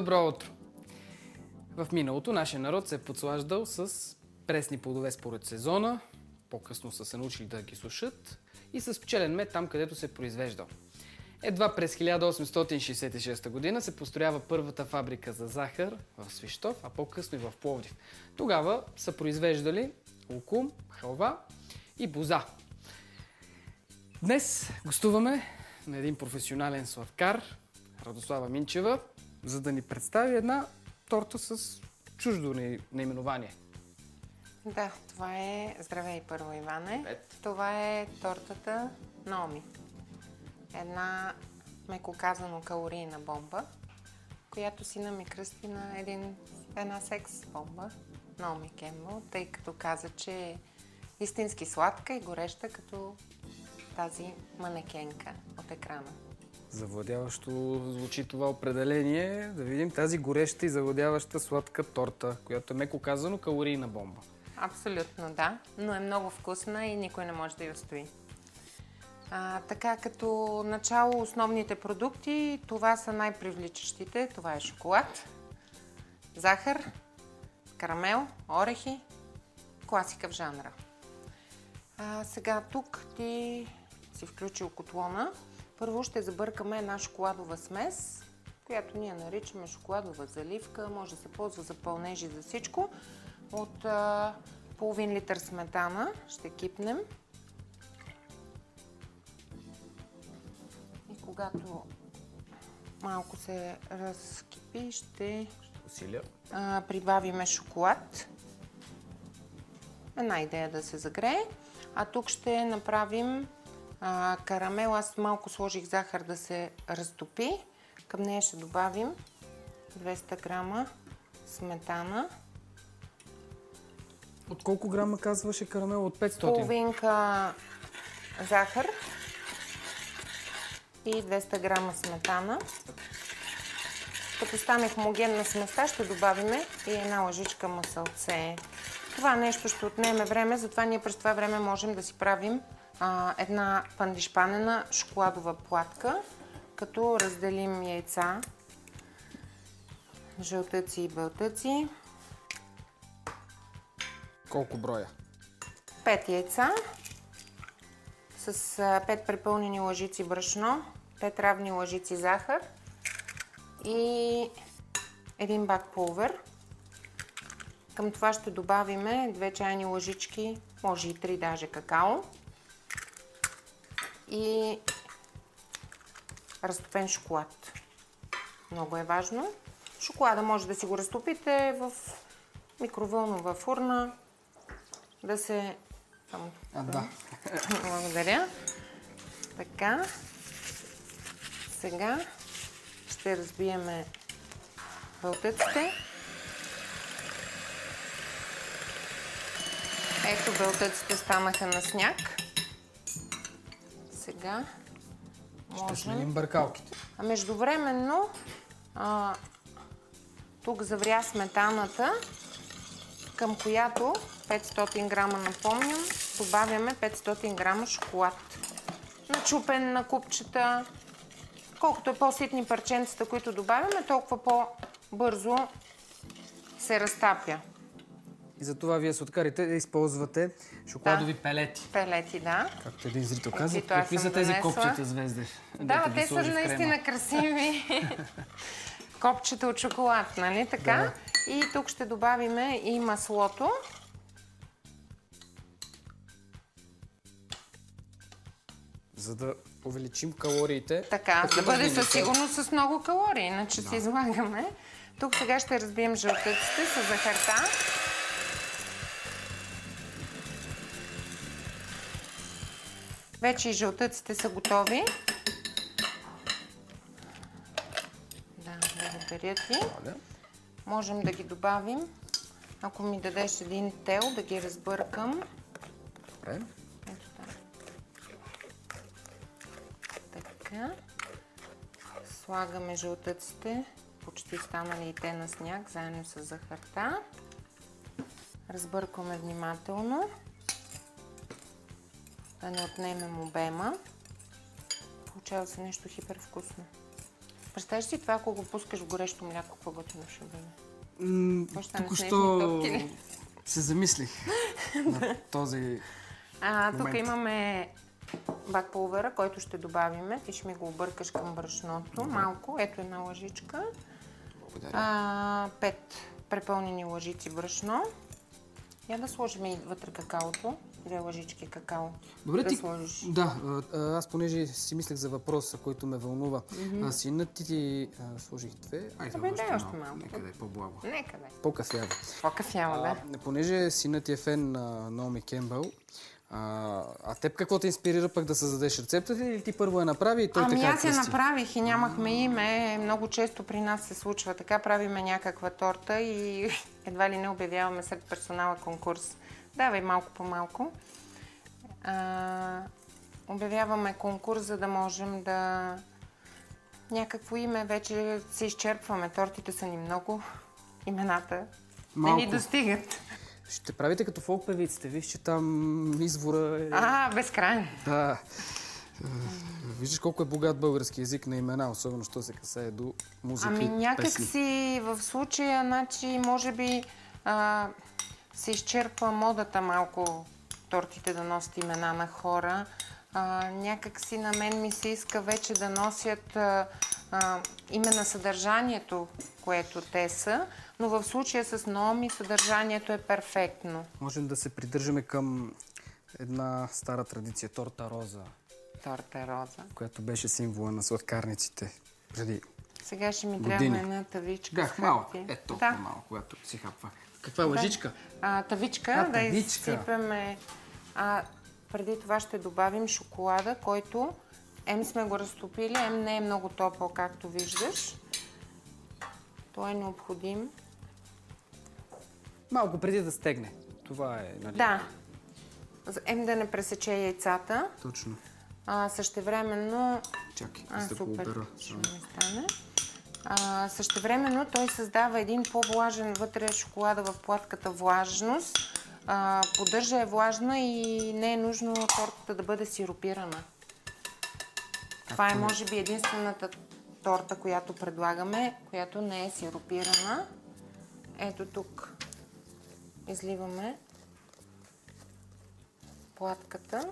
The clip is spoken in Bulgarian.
Добро утро! В миналото нашия народ се е подслаждал с пресни плодове според сезона, по-късно са се научили да ги сушат и с пчелен мед там, където се е произвеждал. Едва през 1866 година се построява първата фабрика за захар в Свищов, а по-късно и в Пловдив. Тогава са произвеждали лукум, халва и боза. Днес гостуваме на един професионален сладкар, Радослава Минчева, за да ни представи една торта с чуждо наименование. Да, това е... Здравей първо, Иване. Привет. Това е тортата Номи. Една, меко казано, калорийна бомба, която сина ми кръсти на една секс бомба, Номи Кембъл, тъй като каза, че е истински сладка и гореща, като тази манекенка от екрана. Завладяващо звучи това определение. Да видим тази гореща и завладяваща сладка торта, която е меко казано калорийна бомба. Абсолютно, да, но е много вкусна и никой не може да я устои. Така, като начало основните продукти, това са най-привличащите. Това е шоколад, захар, карамел, орехи, класика в жанра. Сега тук ти си включил котлона. Първо ще забъркаме една шоколадова смес, която ние наричаме шоколадова заливка. Може да се ползва за пълнежи, за всичко. От половин литър сметана ще кипнем. И когато малко се разкипи, ще усиля. Прибавиме шоколад. Една идея да се загрее. А тук ще направим карамел. Аз малко сложих захар да се разтопи. Към нея ще добавим 200 грама сметана. От колко грама казваше карамел? От 500? Половинка захар и 200 грама сметана. Като стане хомогенна сместа, ще добавим и една лъжичка масълце. Това нещо ще отнеме време, затова ние през това време можем да си правим една пандишпанена шоколадова платка, като разделим яйца, жълтъци и бълтъци. Колко броя? 5 яйца с 5 препълнени лъжици брашно, 5 равни лъжици захар и един бак пулвер. Към това ще добавим 2 чайни лъжички, може и 3 даже какао и разтопен шоколад. Много е важно. Шоколада може да си го разтопите в микровълнова фурна, да се... Да. Благодаря. Така. Сега ще разбиеме бълтъците. Ето, бълтъците станаха на сняг. Сега можем... Ще сменим бъркалките. Междувременно тук завря сметаната, към която 500 грама, напомням, добавяме 500 грама шоколад. Начупен на купчета. Колкото е по-ситни парченцата, които добавяме, толкова по-бързо се разтапя. И затова вие сладкарите използвате шоколадови пелети. Пелети, да. Както един зрител каза, какви са тези копчета звезди? Да, те са наистина красиви. Копчета от шоколад, нали така? Да. И тук ще добавим и маслото. За да увеличим калориите. Така, да бъде със сигурност с много калории, иначе си излагаме. Тук сега ще разбием жълтъците с захарта. Вече и жълтъците са готови. Да, благодаря ти. Можем да ги добавим. Ако ми дадеш един тел, да ги разбъркам. Добре. Ето така. Слагаме жълтъците, почти станали и те на сняг, заедно с захарта. Разбъркваме внимателно. Да не отнемем обема. Получава се нещо хипервкусно. Представяш си това, ако го пускаш в горещо мляко, какво готино ще бъде? Току-що се замислих на този тук момент. имаме бак пулвера, който ще добавиме. Ти ще ми го объркаш към брашното. Малко. Ето една лъжичка. Благодаря. 5 препълнени лъжици брашно. Я да сложим и вътре какаото. 2 лъжички какао. Добре, да сложиш. Да, аз понеже си мислех за въпроса, който ме вълнува. Синът ти сложих 2. Айде, още малко. Нека да е по-благо. Нека да е. По-кафяво. По-кафяво, да. Понеже синът ти е фен на Наоми Кембъл, а теб какво те инспирира пък да създадеш рецептата или ти първо я направи и той така аз я кръсти? направих и нямахме име. Много често при нас се случва така. Правиме някаква торта и едва ли не обявяваме сред персонала конкурс. Давай малко по малко. Обявяваме конкурс, за да можем да... Някакво име вече се изчерпваме. Тортите са ни много. Имената не ни достигат. Ще правите като фолк певиците. Виж, че там извора е... безкрайен. Да. Виждаш колко е богат български език на имена, особено що се касае до музика и песни. Някак си в случая, значи, може би се изчерпва модата малко тортите да носят имена на хора. Някак си на мен ми се иска вече да носят име на съдържанието, което те са, но в случая с Наоми съдържанието е перфектно. Можем да се придържаме към една стара традиция – торта роза. Торта роза. Която беше символа на сладкарниците преди. Сега ще ми трябва една тавичка. Да, малко. Толкова малко, когато си хапва. Каква лъжичка? Тавичка, да изсипеме. Преди това ще добавим шоколада, който сме го разтопили, не е много топъл, както виждаш. Той е необходим. Малко преди да стегне. Това е, нали? Да. Да не пресече яйцата. Точно. Същевременно... Чакай, да го обера. Ще ми стане. Същевременно той създава един по-влажен вътре шоколада в платката влажност. Поддържа е влажна и не е нужно тортата да бъде сиропирана. Това е може би единствената торта, която предлагаме, която не е сиропирана. Ето тук изливаме платката.